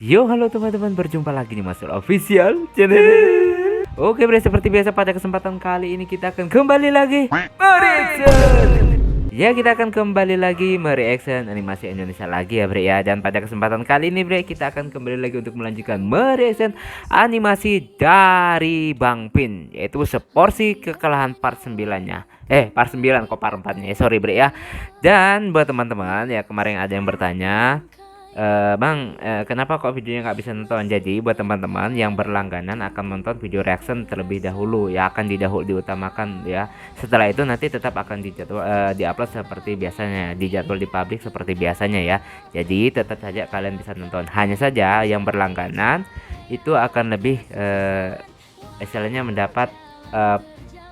Yo, halo teman-teman, berjumpa lagi di Masul Official Channel. Oke bre, seperti biasa pada kesempatan kali ini kita akan kembali lagi mereaction. Ya, kita akan kembali lagi mereaction animasi Indonesia lagi ya bre ya. Dan pada kesempatan kali ini bre, kita akan kembali lagi untuk melanjutkan mereaction animasi dari Bang Pin, yaitu seporsi kekalahan part 9-nya. Part 9 kok part 4-nya. Sorry bre ya. Dan buat teman-teman ya, kemarin ada yang bertanya, Bang, kenapa kok videonya nggak bisa nonton? Jadi buat teman-teman yang berlangganan akan nonton video reaction terlebih dahulu ya, akan diutamakan ya. Setelah itu nanti tetap akan diupload seperti biasanya, dijadwal di publik seperti biasanya ya. Jadi tetap saja kalian bisa nonton. Hanya saja yang berlangganan itu akan lebih istilahnya mendapat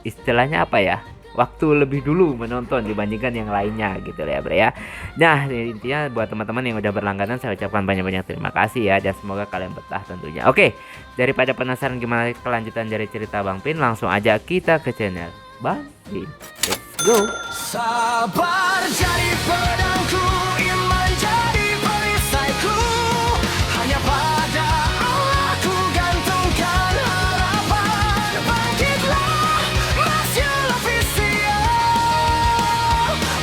istilahnya apa ya? Waktu lebih dulu menonton dibandingkan yang lainnya gitu ya bre ya. Nah intinya buat teman-teman yang udah berlangganan saya ucapkan banyak-banyak terima kasih ya, dan semoga kalian betah tentunya. Oke, daripada penasaran gimana kelanjutan dari cerita Bang Pin, langsung aja kita ke channel Bang Pin. Let's go. Sabar jadi pedangku, iman jadi perisaiku. Hanya pada Allah ku gantungkan harapan. Bangkitlah, Masyul Official.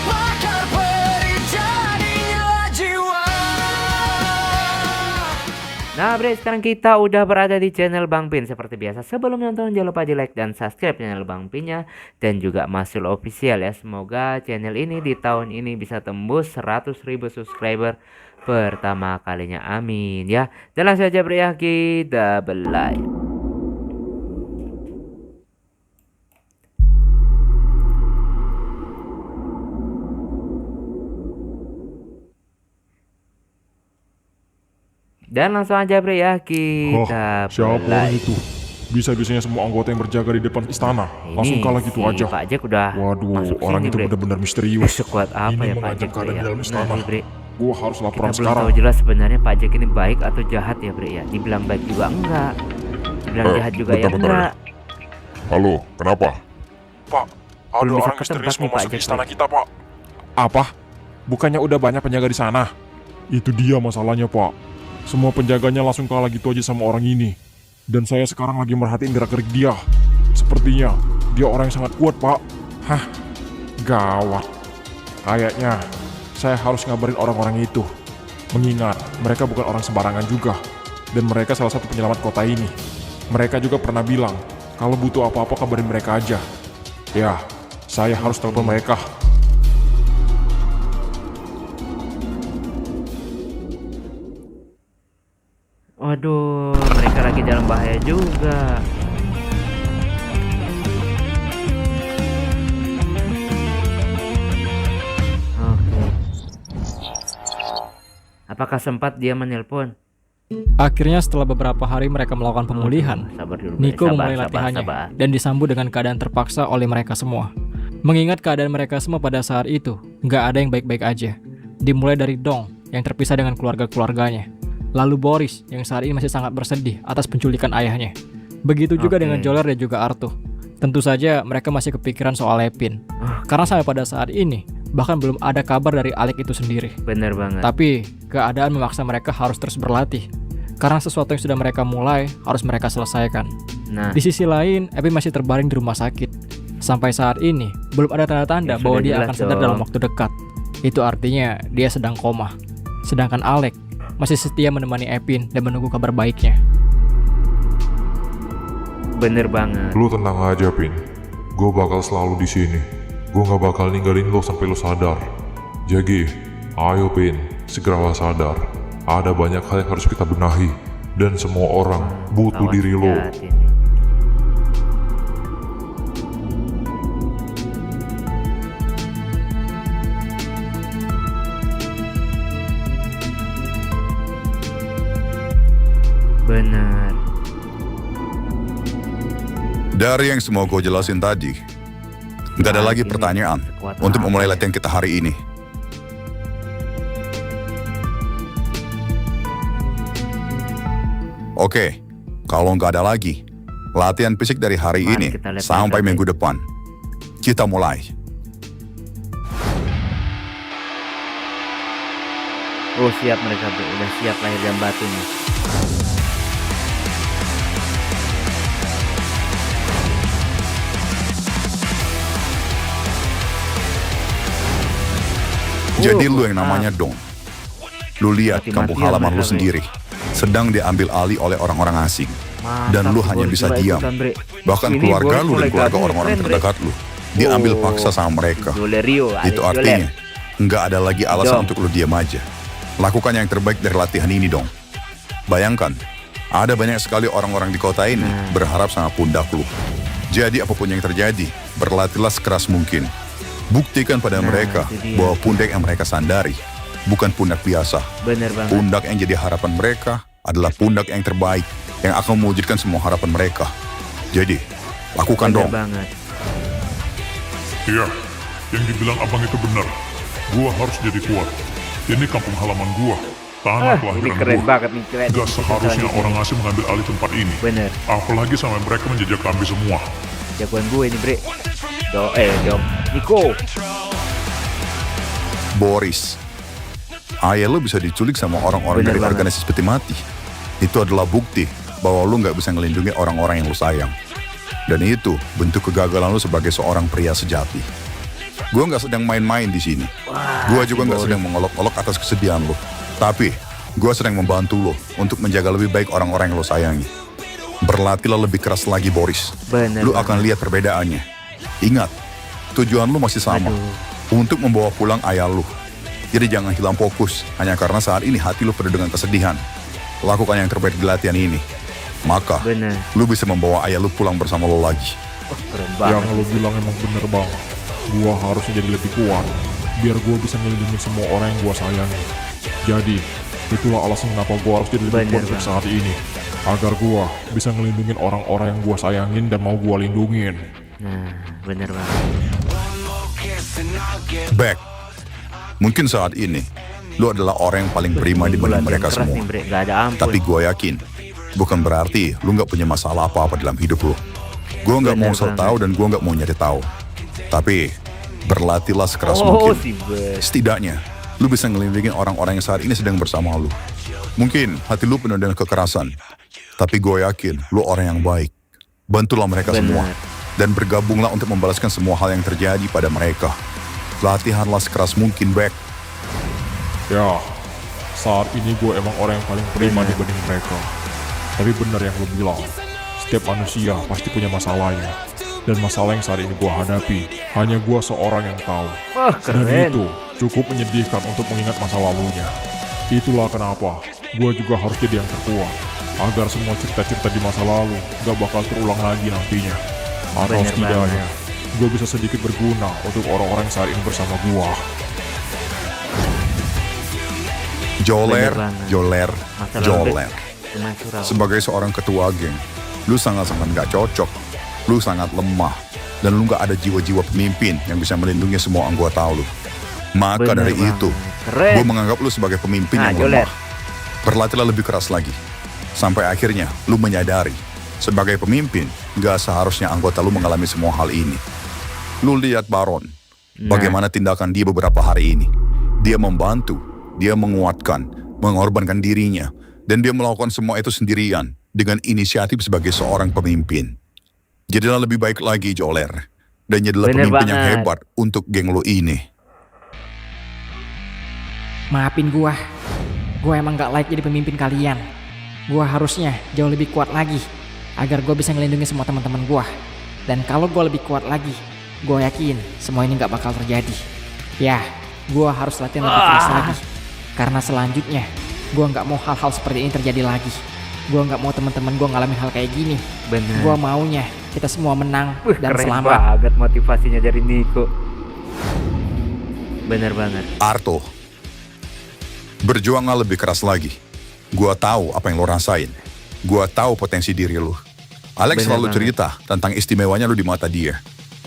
Bakar peri jadinya jiwa. Nah bre, sekarang kita udah berada di channel Bang Pin. Seperti biasa sebelum nonton jangan lupa di like dan subscribe channel Bang Pinnya, dan juga Masul Official ya. Semoga channel ini di tahun ini bisa tembus 100.000 subscriber pertama kalinya, amin ya. Dan langsung aja bre ya, kita belai. Dan langsung aja bre ya, kita Siapa orang mulai. itu? Bisa-bisanya semua anggota yang berjaga di depan istana langsung kalah gitu si aja. Pak Jack udah Waduh, masuk orang sini, itu bre. benar-benar misterius. Sekuat apa Ini ya Pak mengancam Jack bre keadaan ya? di dalam istana. Nah, bre, Gua harus kita laporan belum sekarang. tahu jelas sebenarnya Pak Jack ini baik atau jahat ya bre ya. Dibilang baik juga enggak, dibilang jahat juga ya bentar enggak. Halo, kenapa? Pak, ada Belum bisa orang ketebak misterius nih, mau Pak masuk Jack, istana Bre. kita, Pak. Apa? Bukannya udah banyak penjaga di sana? Itu dia masalahnya, Pak. Semua penjaganya langsung kalah gitu aja sama orang ini. Dan saya sekarang lagi merhatiin gerak-gerik dia. Sepertinya dia orang yang sangat kuat, Pak. Hah, gawat. Kayaknya saya harus ngabarin orang-orang itu. Mengingat mereka bukan orang sembarangan juga. Dan mereka salah satu penyelamat kota ini. Mereka juga pernah bilang kalau butuh apa-apa kabarin mereka aja. Ya, saya harus telepon mereka. Waduh, mereka lagi dalam bahaya juga. Oke. Apakah sempat dia menelpon? Akhirnya setelah beberapa hari mereka melakukan pemulihan, Sabar dulu, Bre. Nico Sabar, memulai sabar, latihannya sabar. dan disambut dengan keadaan terpaksa oleh mereka semua. Mengingat keadaan mereka semua pada saat itu, nggak ada yang baik-baik aja. Dimulai dari Dong yang terpisah dengan keluarga-keluarganya. Lalu Boris yang saat ini masih sangat bersedih atas penculikan ayahnya. Begitu juga dengan Joler dan juga Artu. Tentu saja mereka masih kepikiran soal Lepin. Karena sampai pada saat ini, bahkan belum ada kabar dari Alec itu sendiri. Bener banget. Tapi keadaan memaksa mereka harus terus berlatih. Karena sesuatu yang sudah mereka mulai harus mereka selesaikan. Nah, Di sisi lain, Epi masih terbaring di rumah sakit. Sampai saat ini, belum ada tanda-tanda Ya, bahwa sudah dia jelas akan sadar dong. dalam waktu dekat. Itu artinya dia sedang koma. Sedangkan Alec masih setia menemani Epin dan menunggu kabar baiknya. bener banget. Lu tenang aja, Pin. Gue bakal selalu di sini. Gue gak bakal ninggalin lo sampai lo sadar. Jadi, ayo Pin, segeralah sadar. Ada banyak hal yang harus kita benahi. Dan semua orang butuh Awas diri lo. jahat ini. Benar. Dari yang semua gue jelasin tadi, nggak ada Nah, lagi ini pertanyaan sekuat untuk apa memulai ya? latihan kita hari ini. Oke, kalau nggak ada lagi, latihan fisik dari hari Mari ini kita lihat sampai mereka, minggu depan. Kita mulai. Oh siap mereka bro, udah siap lahir dan batinnya. Jadi lu yang namanya Dong. Lu lihat Mati-matian kampung halaman lu mereka, Bre. sendiri sedang diambil alih oleh orang-orang asing. Dan lu Mantap, hanya Boris bisa mulai diam. ikutan, Bre. Bahkan Ini keluarga Boris lu dan mulai keluarga gabung, orang-orang keren, Bre. terdekat lu diambil Oh, paksa sama mereka. Dolerio, Itu alias artinya Doler. nggak ada lagi alasan Dong. untuk lu diam aja. Lakukan yang terbaik dari latihan ini dong. Bayangkan, ada banyak sekali orang-orang di kota ini berharap sama pundak lu. Jadi apapun yang terjadi, berlatihlah sekeras mungkin. Buktikan pada mereka itu dia. bahwa pundak yang mereka sandari bukan pundak biasa. Bener banget. Pundak yang jadi harapan mereka adalah pundak yang terbaik yang akan mewujudkan semua harapan mereka. Jadi, lakukan Bener dong. banget. Iya, yang dibilang abang itu benar. Gua harus jadi kuat. Ini kampung halaman gua, tanah Ini kelahiran keren gua. banget nih, keren. Gak seharusnya Selanjutnya. orang asing mengambil alih tempat ini. Bener. Apalagi sampai mereka menjajah kami semua. Jagoan gue ini bre. Dom. Niko. Boris, ayah lu bisa diculik sama orang-orang Bener dari banget. organisasi peti mati. Itu adalah bukti bahwa lu nggak bisa ngelindungi orang-orang yang lu sayang. Dan itu bentuk kegagalan lu sebagai seorang pria sejati. Gua nggak sedang main-main di sini. Gua juga nggak sedang mengolok-olok atas kesedihan lu. Tapi, gua sedang membantu lu untuk menjaga lebih baik orang-orang yang lu sayangi. Berlatihlah lebih keras lagi, Boris. Bener Lu banget. akan lihat perbedaannya. Ingat, tujuan lu masih sama. Aduh. Untuk membawa pulang ayah lu. Jadi jangan hilang fokus hanya karena saat ini hati lu penuh dengan kesedihan. Lakukan yang terbaik di latihan ini. Maka, Bener. lu bisa membawa ayah lu pulang bersama lu lagi. Oh, keren Yang banget. lu bilang emang bener banget. Gua harusnya jadi lebih kuat, biar gua bisa ngelindungi semua orang yang gua sayangi. Jadi, itulah alasan kenapa gua harus jadi lebih Bener kuat untuk banget. saat ini. Agar gua bisa ngelindungin orang-orang yang gua sayangin dan mau gua lindungin. Nah, bener banget. Back. Mungkin saat ini, lu adalah orang yang paling prima dibanding Latihan mereka keras semua. nih, bre. Gak ada ampun. Tapi gua yakin, bukan berarti lu nggak punya masalah apa-apa dalam hidup lu. Gua nggak mau Bener so banget. tahu dan gua nggak mau nyari tahu. Tapi, berlatihlah sekeras Oh, mungkin. si bes. Setidaknya, lu bisa ngelindungin orang-orang yang saat ini sedang bersama lu. Mungkin hati lu penuh dengan kekerasan, tapi gue yakin lu orang yang baik. Bantulah mereka Bener. semua, dan bergabunglah untuk membalaskan semua hal yang terjadi pada mereka. Latihanlah sekeras mungkin, Beck. Ya, saat ini gue emang orang yang paling prima Bener. dibanding mereka. Tapi bener yang lu bilang, setiap manusia pasti punya masalahnya. Dan masalah yang saat ini gue hadapi, hanya gue seorang yang tahu. Wah, Dan keren. itu cukup menyedihkan untuk mengingat masa lalunya. Itulah kenapa gue juga harus jadi yang terkuat, agar semua cerita-cerita di masa lalu gak bakal terulang lagi nantinya. Atau Bener setidaknya, gue bisa sedikit berguna untuk orang-orang yang saat ini bersama gue. Joler, Bener banget. Joler, Masalah Joler. Cuma surau. Sebagai seorang ketua geng, lu sangat-sangat gak cocok. Lu sangat lemah, dan lu gak ada jiwa-jiwa pemimpin yang bisa melindungi semua anggota lu. Maka Bener dari banget. itu, Keren. gue menganggap lu sebagai pemimpin Nah, yang Joler. lemah. Berlatihlah lebih keras lagi. Sampai akhirnya, lu menyadari, sebagai pemimpin, gak seharusnya anggota lu mengalami semua hal ini. Lu lihat Baron, bagaimana tindakan dia beberapa hari ini. Dia membantu, dia menguatkan, mengorbankan dirinya, dan dia melakukan semua itu sendirian dengan inisiatif sebagai seorang pemimpin. Jadilah lebih baik lagi, Joler. Dan jadilah Bener pemimpin yang banget. hebat untuk geng lu ini. Maafin gua. Gua emang gak like jadi pemimpin kalian. Gua harusnya jauh lebih kuat lagi agar gua bisa ngelindungi semua teman-teman gua. Dan kalau gua lebih kuat lagi, gua yakin semua ini gak bakal terjadi. Ya, gua harus latihan lebih keras lagi. Karena selanjutnya, gua gak mau hal-hal seperti ini terjadi lagi. Gua gak mau teman-teman gua ngalamin hal kayak gini. Bener. Gua maunya kita semua menang Wih, dan keren selamat. banget motivasinya dari Niko. Bener banget. Arto, berjuanglah lebih keras lagi. Gua tahu apa yang lo rasain. Gua tahu potensi diri lo. Alex Bener selalu banget. cerita tentang istimewanya lo di mata dia.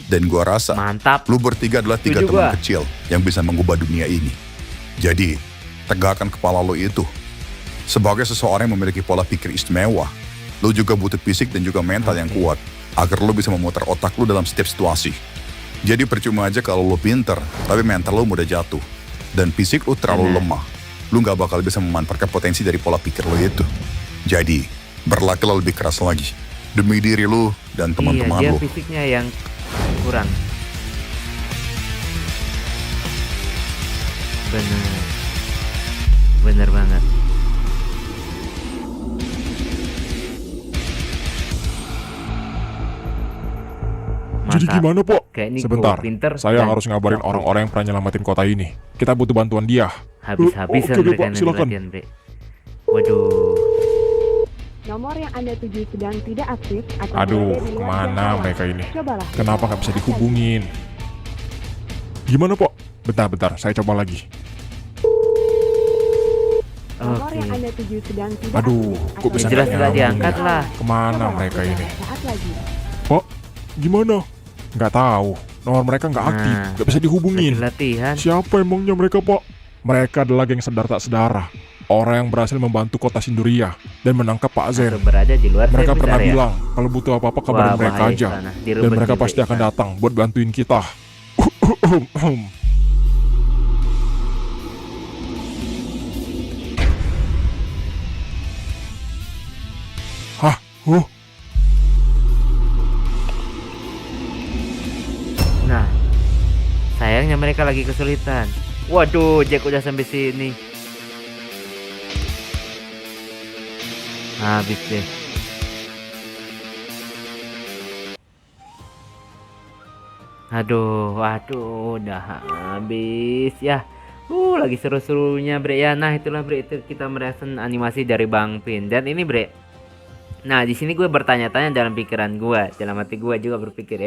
Dan gua rasa Mantap. lu bertiga adalah tiga Setuju teman gua. kecil yang bisa mengubah dunia ini. Jadi, tegakkan kepala lo itu. Sebagai seseorang yang memiliki pola pikir istimewa, lo juga butuh fisik dan juga mental yang kuat agar lo bisa memutar otak lo dalam setiap situasi. Jadi percuma aja kalau lo pinter, tapi mental lo mudah jatuh. Dan fisik lo terlalu lemah. lu nggak bakal bisa memanfaatkan potensi dari pola pikir lu itu. Jadi, berlakulah lebih keras lagi. Demi diri lu dan teman-teman Iya, dia lu. fisiknya yang kurang. Bener banget. Jadi Mantap. gimana, Pok? Kayak ini Sebentar, gua pinter saya dan harus ngabarin jago. orang-orang yang pernah nyelamatin kota ini. Kita butuh bantuan dia. Habis-habisan Oke, mereka Pak, yang silakan. latihan, Bre. Waduh. Nomor yang Anda tuju sedang tidak aktif atau Aduh, berada di luar mana jangkauan. mereka ini? Cobalah. Kenapa nggak bisa dihubungin? Gimana, Pok? Bentar, saya coba lagi. Nomor yang Oke. Anda tuju sedang tidak Aduh, aktif kok atau bisa jelas nggak nggak nyambung diangkat ya? lah. Kemana Cobalah mereka ini? beberapa saat lagi. Pok, gimana? Nggak tahu. Nomor mereka nggak aktif, Nah, nggak bisa dihubungin. Lagi latihan. Siapa emangnya mereka, Pok? Mereka adalah geng sedar tak sedara. Orang yang berhasil membantu kota Sinduria dan menangkap Pak Zen. Atau berada di luar Mereka service pernah area. bilang kalau butuh apa-apa kabarin Wah, mereka bahaya aja. sana. Dan Dirubet mereka juga pasti akan sana. datang buat bantuin kita. Hah? Nah, sayangnya mereka lagi kesulitan. Waduh, Jack udah sampai sini. Habis deh. Aduh, udah habis ya. Lagi seru-serunya, Bre ya. Nah, itulah Bre, itu kita merasakan animasi dari Bang Pin. Dan ini, Bre. Nah, di sini gue bertanya-tanya dalam pikiran gue, dalam hati gue juga berpikir,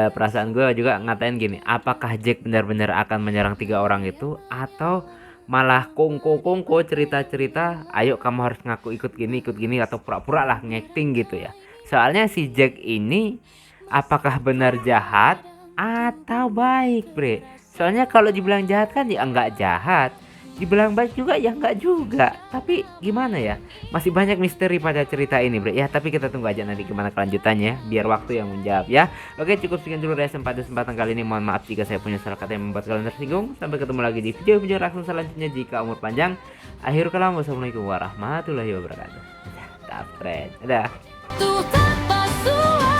perasaan gue juga ngatain gini, apakah Jack benar-benar akan menyerang 3 orang itu, atau malah kongko cerita-cerita, ayo kamu harus ngaku ikut gini, atau pura-pura lah ngacting gitu ya. Soalnya si Jack ini apakah benar jahat atau baik, Bre? Soalnya kalau dibilang jahat kan ya enggak jahat, dibilang baik juga ya enggak juga. Tapi gimana ya, masih banyak misteri pada cerita ini, Bre ya. Tapi kita tunggu aja nanti gimana kelanjutannya, biar waktu yang menjawab ya. Oke, cukup sekian dulu reaction pada kesempatan kali ini. Mohon maaf jika saya punya salah kata yang membuat kalian tersinggung. Sampai ketemu lagi di video-video reaction selanjutnya jika umur panjang. Akhirul kalam, wassalamualaikum warahmatullahi wabarakatuh. Dadah, dadah. Tu tanpa suara